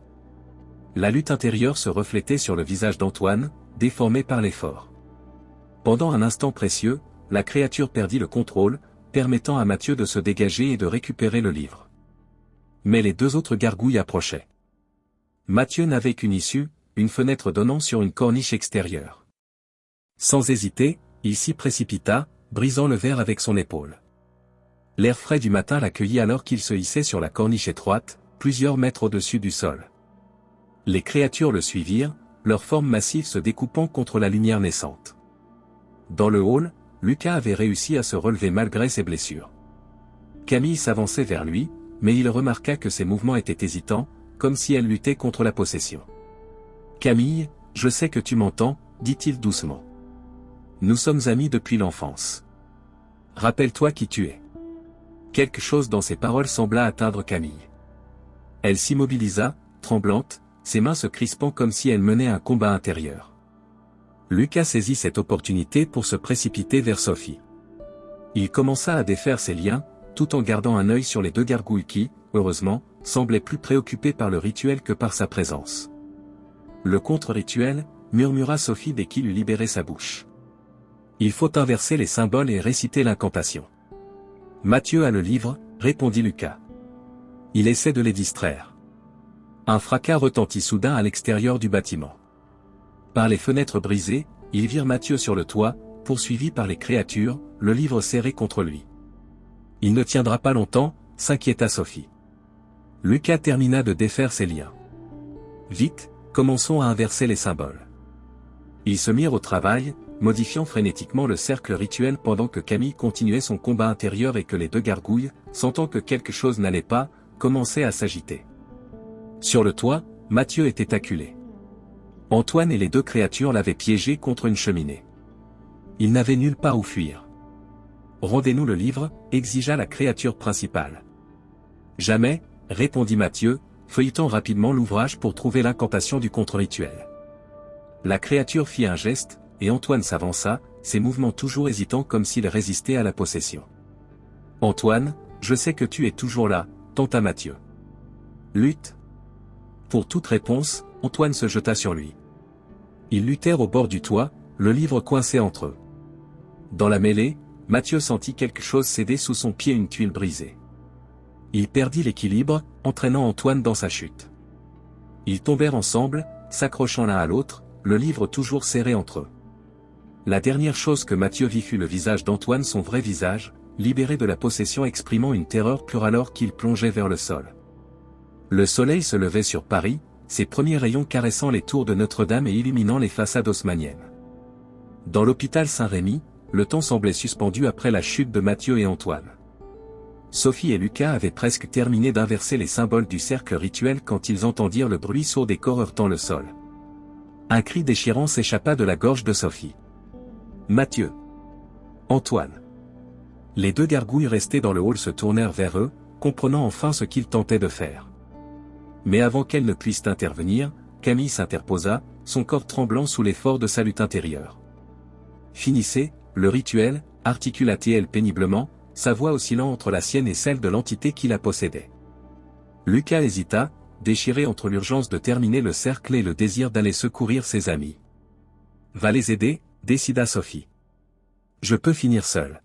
La lutte intérieure se reflétait sur le visage d'Antoine, déformé par l'effort. Pendant un instant précieux, la créature perdit le contrôle, permettant à Mathieu de se dégager et de récupérer le livre. Mais les deux autres gargouilles approchaient. Mathieu n'avait qu'une issue, une fenêtre donnant sur une corniche extérieure. Sans hésiter, il s'y précipita, brisant le verre avec son épaule. L'air frais du matin l'accueillit alors qu'il se hissait sur la corniche étroite, plusieurs mètres au-dessus du sol. Les créatures le suivirent, leur forme massive se découpant contre la lumière naissante. Dans le hall, Lucas avait réussi à se relever malgré ses blessures. Camille s'avançait vers lui, mais il remarqua que ses mouvements étaient hésitants, comme si elle luttait contre la possession. « Camille, je sais que tu m'entends, » dit-il doucement. « Nous sommes amis depuis l'enfance. Rappelle-toi qui tu es. » Quelque chose dans ses paroles sembla atteindre Camille. Elle s'immobilisa, tremblante, ses mains se crispant comme si elle menait un combat intérieur. Lucas saisit cette opportunité pour se précipiter vers Sophie. Il commença à défaire ses liens, tout en gardant un œil sur les deux gargouilles qui, heureusement, semblaient plus préoccupées par le rituel que par sa présence. Le contre-rituel, murmura Sophie dès qu'il eut libéré sa bouche. Il faut inverser les symboles et réciter l'incantation. Mathieu a le livre, répondit Lucas. Il essaie de les distraire. Un fracas retentit soudain à l'extérieur du bâtiment. Par les fenêtres brisées, ils virent Mathieu sur le toit, poursuivi par les créatures, le livre serré contre lui. Il ne tiendra pas longtemps, s'inquiéta Sophie. Lucas termina de défaire ses liens. Vite, commençons à inverser les symboles. Ils se mirent au travail, modifiant frénétiquement le cercle rituel pendant que Camille continuait son combat intérieur et que les deux gargouilles, sentant que quelque chose n'allait pas, commençaient à s'agiter. Sur le toit, Mathieu était acculé. Antoine et les deux créatures l'avaient piégé contre une cheminée. Il n'avait nulle part où fuir. « Rendez-nous le livre » exigea la créature principale. « Jamais » répondit Mathieu, feuilletant rapidement l'ouvrage pour trouver l'incantation du contre-rituel. La créature fit un geste, et Antoine s'avança, ses mouvements toujours hésitants comme s'il résistait à la possession. « Antoine, je sais que tu es toujours là » tenta Mathieu. « Lutte » Pour toute réponse, Antoine se jeta sur lui. Ils luttèrent au bord du toit, le livre coincé entre eux. Dans la mêlée, Mathieu sentit quelque chose céder sous son pied, une tuile brisée. Il perdit l'équilibre, entraînant Antoine dans sa chute. Ils tombèrent ensemble, s'accrochant l'un à l'autre, le livre toujours serré entre eux. La dernière chose que Mathieu vit fut le visage d'Antoine, son vrai visage, libéré de la possession, exprimant une terreur pure alors qu'il plongeait vers le sol. Le soleil se levait sur Paris, ses premiers rayons caressant les tours de Notre-Dame et illuminant les façades haussmanniennes. Dans l'hôpital Saint-Rémy, le temps semblait suspendu après la chute de Mathieu et Antoine. Sophie et Lucas avaient presque terminé d'inverser les symboles du cercle rituel quand ils entendirent le bruit sourd des corps heurtant le sol. Un cri déchirant s'échappa de la gorge de Sophie. Mathieu. Antoine. Les deux gargouilles restés dans le hall se tournèrent vers eux, comprenant enfin ce qu'ils tentaient de faire. Mais avant qu'elles ne puissent intervenir, Camille s'interposa, son corps tremblant sous l'effort de sa lutte intérieure. Finissez, le rituel, articula-t-elle péniblement, sa voix oscillant entre la sienne et celle de l'entité qui la possédait. Lucas hésita, déchiré entre l'urgence de terminer le cercle et le désir d'aller secourir ses amis. « Va les aider » décida Sophie. « Je peux finir seul. »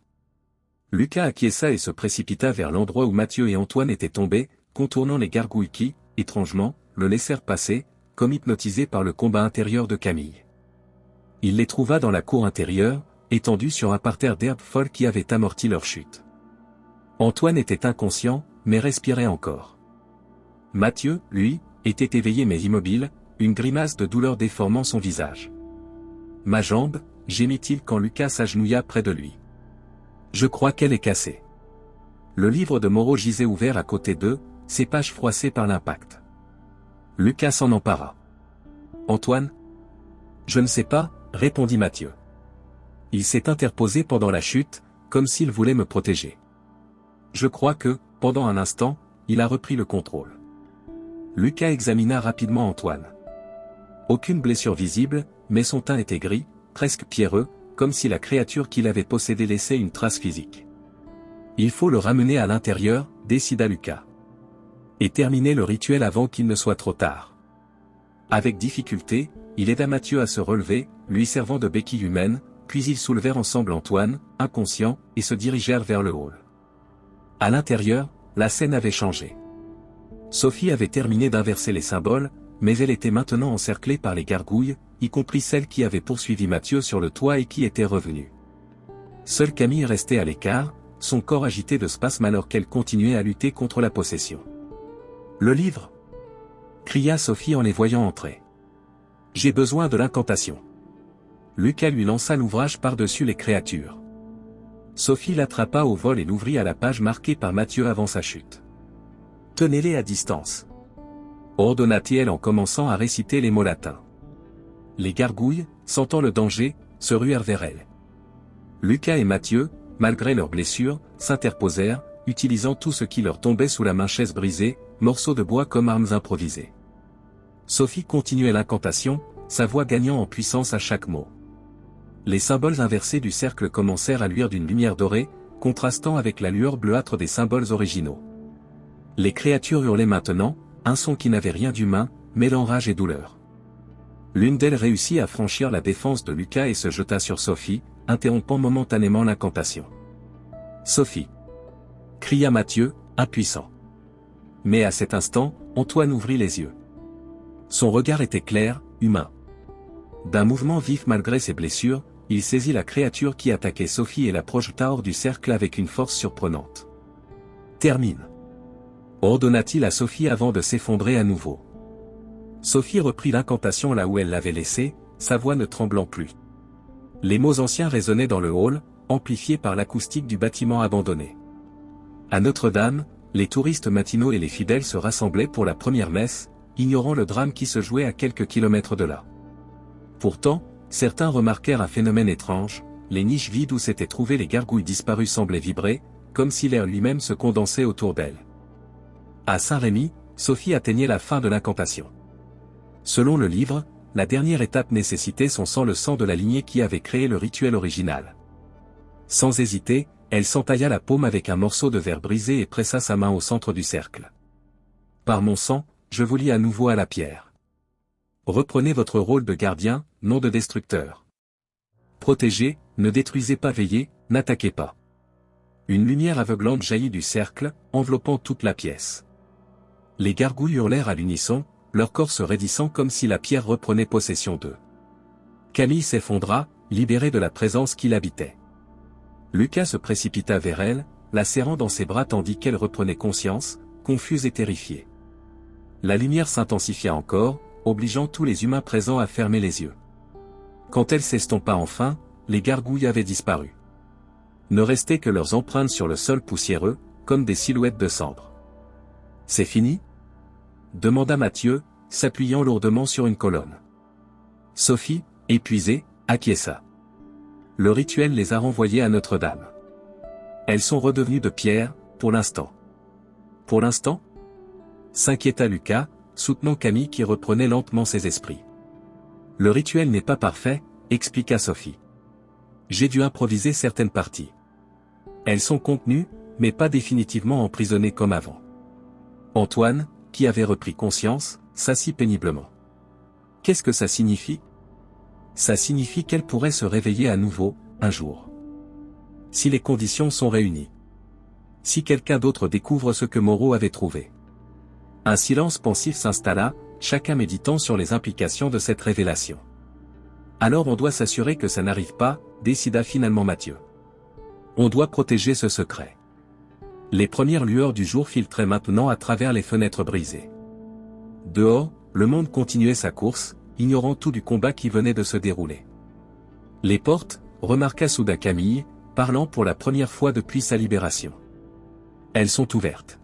Lucas acquiesça et se précipita vers l'endroit où Mathieu et Antoine étaient tombés, contournant les gargouilles qui, étrangement, le laissèrent passer, comme hypnotisés par le combat intérieur de Camille. Il les trouva dans la cour intérieure, étendus sur un parterre d'herbes folles qui avait amorti leur chute. Antoine était inconscient, mais respirait encore. Mathieu, lui, était éveillé mais immobile, une grimace de douleur déformant son visage. « Ma jambe » gémit-il quand Lucas s'agenouilla près de lui. « Je crois qu'elle est cassée. » Le livre de Moreau gisait ouvert à côté d'eux, ses pages froissées par l'impact. Lucas s'en empara. « Antoine ?»« Je ne sais pas » répondit Mathieu. Il s'est interposé pendant la chute, comme s'il voulait me protéger. Je crois que, pendant un instant, il a repris le contrôle. Lucas examina rapidement Antoine. Aucune blessure visible, mais son teint était gris, presque pierreux, comme si la créature qu'il avait possédée laissait une trace physique. Il faut le ramener à l'intérieur, décida Lucas. Et terminer le rituel avant qu'il ne soit trop tard. Avec difficulté, il aida Mathieu à se relever, lui servant de béquille humaine, puis ils soulevèrent ensemble Antoine, inconscient, et se dirigèrent vers le hall. À l'intérieur, la scène avait changé. Sophie avait terminé d'inverser les symboles, mais elle était maintenant encerclée par les gargouilles, y compris celles qui avaient poursuivi Mathieu sur le toit et qui étaient revenues. Seule Camille restait à l'écart, son corps agité de spasmes alors qu'elle continuait à lutter contre la possession. « Le livre !» cria Sophie en les voyant entrer. « J'ai besoin de l'incantation. » Lucas lui lança l'ouvrage par-dessus les créatures. Sophie l'attrapa au vol et l'ouvrit à la page marquée par Mathieu avant sa chute. « Tenez-les à distance. » ordonna-t-il en commençant à réciter les mots latins. Les gargouilles, sentant le danger, se ruèrent vers elle. Lucas et Mathieu, malgré leurs blessures, s'interposèrent, utilisant tout ce qui leur tombait sous la main, chaise brisée, morceaux de bois comme armes improvisées. Sophie continuait l'incantation, sa voix gagnant en puissance à chaque mot. Les symboles inversés du cercle commencèrent à luire d'une lumière dorée, contrastant avec la lueur bleuâtre des symboles originaux. Les créatures hurlaient maintenant, un son qui n'avait rien d'humain, mêlant rage et douleur. L'une d'elles réussit à franchir la défense de Lucas et se jeta sur Sophie, interrompant momentanément l'incantation. « Sophie !» cria Mathieu, impuissant. Mais à cet instant, Antoine ouvrit les yeux. Son regard était clair, humain. D'un mouvement vif malgré ses blessures, il saisit la créature qui attaquait Sophie et la projeta hors du cercle avec une force surprenante. « Termine !» ordonna-t-il à Sophie avant de s'effondrer à nouveau. Sophie reprit l'incantation là où elle l'avait laissée, sa voix ne tremblant plus. Les mots anciens résonnaient dans le hall, amplifiés par l'acoustique du bâtiment abandonné. À Notre-Dame, les touristes matinaux et les fidèles se rassemblaient pour la première messe, ignorant le drame qui se jouait à quelques kilomètres de là. Pourtant, certains remarquèrent un phénomène étrange, les niches vides où s'étaient trouvées les gargouilles disparues semblaient vibrer, comme si l'air lui-même se condensait autour d'elles. À Saint-Rémy, Sophie atteignait la fin de l'incantation. Selon le livre, la dernière étape nécessitait son sang, le sang de la lignée qui avait créé le rituel original. Sans hésiter, elle s'entailla la paume avec un morceau de verre brisé et pressa sa main au centre du cercle. « Par mon sang, je vous lie à nouveau à la pierre. Reprenez votre rôle de gardien, non de destructeur. Protégez, ne détruisez pas, veillez, n'attaquez pas. » Une lumière aveuglante jaillit du cercle, enveloppant toute la pièce. Les gargouilles hurlèrent à l'unisson, leur corps se raidissant comme si la pierre reprenait possession d'eux. Camille s'effondra, libérée de la présence qui l'habitait. Lucas se précipita vers elle, la serrant dans ses bras tandis qu'elle reprenait conscience, confuse et terrifiée. La lumière s'intensifia encore, obligeant tous les humains présents à fermer les yeux. Quand elle s'estompa enfin, les gargouilles avaient disparu. Ne restaient que leurs empreintes sur le sol poussiéreux, comme des silhouettes de cendres. « C'est fini ?» demanda Mathieu, s'appuyant lourdement sur une colonne. Sophie, épuisée, acquiesça. Le rituel les a renvoyées à Notre-Dame. Elles sont redevenues de pierre, pour l'instant. Pour l'instant ? S'inquiéta Lucas, soutenant Camille qui reprenait lentement ses esprits. Le rituel n'est pas parfait, expliqua Sophie. J'ai dû improviser certaines parties. Elles sont contenues, mais pas définitivement emprisonnées comme avant. Antoine, qui avait repris conscience, s'assit péniblement. Qu'est-ce que ça signifie ? Ça signifie qu'elle pourrait se réveiller à nouveau, un jour. Si les conditions sont réunies. Si quelqu'un d'autre découvre ce que Moreau avait trouvé. Un silence pensif s'installa, chacun méditant sur les implications de cette révélation. Alors on doit s'assurer que ça n'arrive pas, décida finalement Mathieu. On doit protéger ce secret. Les premières lueurs du jour filtraient maintenant à travers les fenêtres brisées. Dehors, le monde continuait sa course, ignorant tout du combat qui venait de se dérouler. Les portes, remarqua soudain Camille, parlant pour la première fois depuis sa libération. Elles sont ouvertes.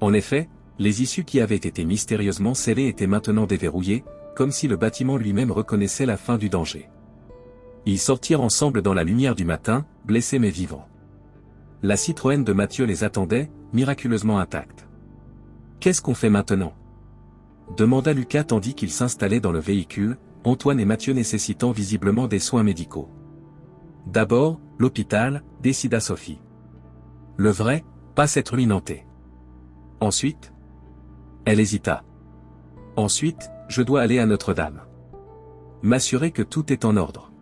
En effet, les issues qui avaient été mystérieusement scellées étaient maintenant déverrouillées, comme si le bâtiment lui-même reconnaissait la fin du danger. Ils sortirent ensemble dans la lumière du matin, blessés mais vivants. La Citroën de Mathieu les attendait, miraculeusement intacte. « Qu'est-ce qu'on fait maintenant ?» demanda Lucas tandis qu'il s'installait dans le véhicule, Antoine et Mathieu nécessitant visiblement des soins médicaux. « D'abord, l'hôpital, décida Sophie. Le vrai, pas cette ruine hantée. Ensuite, elle hésita. Ensuite, je dois aller à Notre-Dame. M'assurer que tout est en ordre.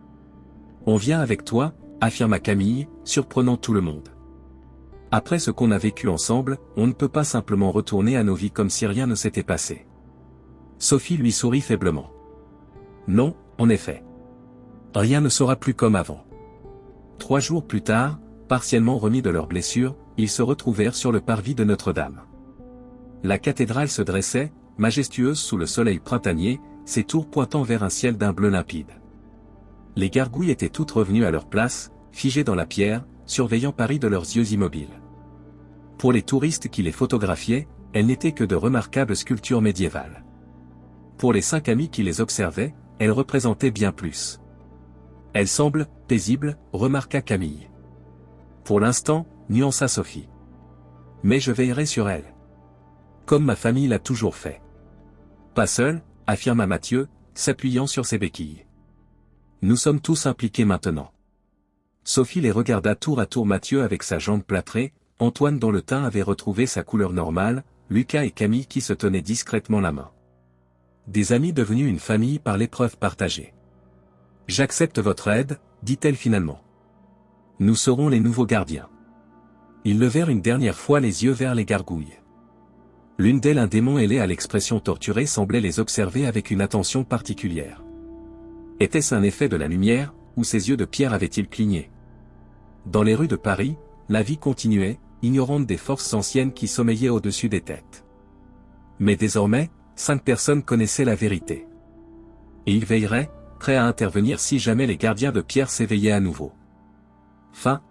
On vient avec toi, affirma Camille, surprenant tout le monde. Après ce qu'on a vécu ensemble, on ne peut pas simplement retourner à nos vies comme si rien ne s'était passé. Sophie lui sourit faiblement. Non, en effet. Rien ne sera plus comme avant. 3 jours plus tard, partiellement remis de leurs blessures, ils se retrouvèrent sur le parvis de Notre-Dame. La cathédrale se dressait, majestueuse sous le soleil printanier, ses tours pointant vers un ciel d'un bleu limpide. Les gargouilles étaient toutes revenues à leur place, figées dans la pierre, surveillant Paris de leurs yeux immobiles. Pour les touristes qui les photographiaient, elles n'étaient que de remarquables sculptures médiévales. Pour les 5 amis qui les observaient, elles représentaient bien plus. Elles semblent paisibles, remarqua Camille. Pour l'instant, nuança Sophie. Mais je veillerai sur elles. Comme ma famille l'a toujours fait. Pas seul, affirma Mathieu, s'appuyant sur ses béquilles. Nous sommes tous impliqués maintenant. Sophie les regarda tour à tour Mathieu avec sa jambe plâtrée, Antoine dont le teint avait retrouvé sa couleur normale, Lucas et Camille qui se tenaient discrètement la main. Des amis devenus une famille par l'épreuve partagée. J'accepte votre aide, dit-elle finalement. Nous serons les nouveaux gardiens. Ils levèrent une dernière fois les yeux vers les gargouilles. L'une d'elles, un démon ailé à l'expression torturée, semblait les observer avec une attention particulière. Était-ce un effet de la lumière, ou ses yeux de pierre avaient-ils cligné? Dans les rues de Paris, la vie continuait, ignorante des forces anciennes qui sommeillaient au-dessus des têtes. Mais désormais, 5 personnes connaissaient la vérité. Et ils veilleraient, prêts à intervenir si jamais les gardiens de pierre s'éveillaient à nouveau. Fin.